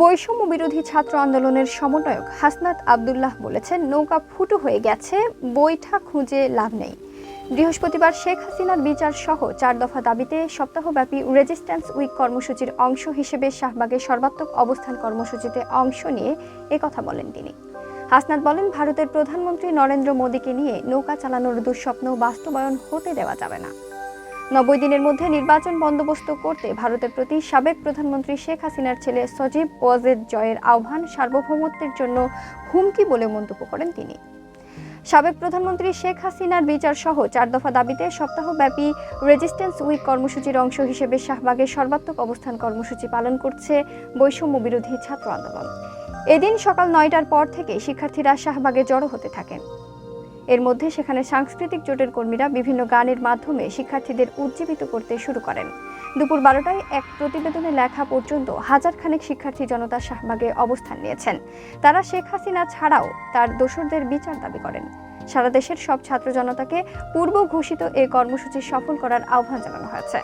বৈষম্য বিরোধী ছাত্র আন্দোলনের সমন্বয়ক হাসনাত আব্দুল্লাহ বলেছেন, নৌকা ফুটো হয়ে গেছে, বৈঠা খুঁজে লাভ নেই। বৃহস্পতিবার শেখ হাসিনার বিচার সহ 4 দফা দাবিতে সপ্তাহব্যাপী রেজিস্ট্যান্স উইক কর্মসূচির অংশ হিসেবে শাহবাগে সর্বাত্মক অবস্থান কর্মসূচিতে অংশ নিয়ে একথা বলেন তিনি। হাসনাত বলেন, ভারতের প্রধানমন্ত্রী নরেন্দ্র মোদীকে নিয়ে নৌকা চালানোর দুঃস্বপ্ন বাস্তবায়ন হতে দেওয়া যাবে না। 90 দিনের মধ্যে নির্বাচন বন্দোবস্ত করতে ভারতের প্রতি সাবেক প্রধানমন্ত্রী শেখ হাসিনার ছেলে সজীব ওয়াজেদ জয়ের আহ্বান সার্বভৌমত্বের জন্য হুমকি বলে মন্তব্য করেন তিনি। সাবেক প্রধানমন্ত্রী শেখ হাসিনার বিচার সহ 4 দফা দাবিতে সপ্তাহব্যাপী রেজিস্ট্যান্স উইক কর্মসূচির অংশ হিসেবে শাহবাগে সর্বাত্মক অবস্থান কর্মসূচি পালন করছে বৈষম্য বিরোধী ছাত্র আন্দোলন। এদিন সকাল 9টার পর থেকে শিক্ষার্থীরা শাহবাগে জড়ো হতে থাকেন। এর মধ্যে সেখানে সাংস্কৃতিক জোটের কর্মীরা বিভিন্ন গানের মাধ্যমে শিক্ষার্থীদের উজ্জীবিত করতে শুরু করেন। দুপুর 12টায় এক প্রতিবেদনে লেখা পর্যন্ত হাজার খানেক শিক্ষার্থী জনতা শাহবাগে অবস্থান নিয়েছেন। তারা শেখ হাসিনা ছাড়াও তার দোসরদের বিচার দাবি করেন। সারা দেশের সব ছাত্র জনতাকে পূর্ব ঘোষিত এই কর্মসূচি সফল করার আহ্বান জানানো হয়েছে।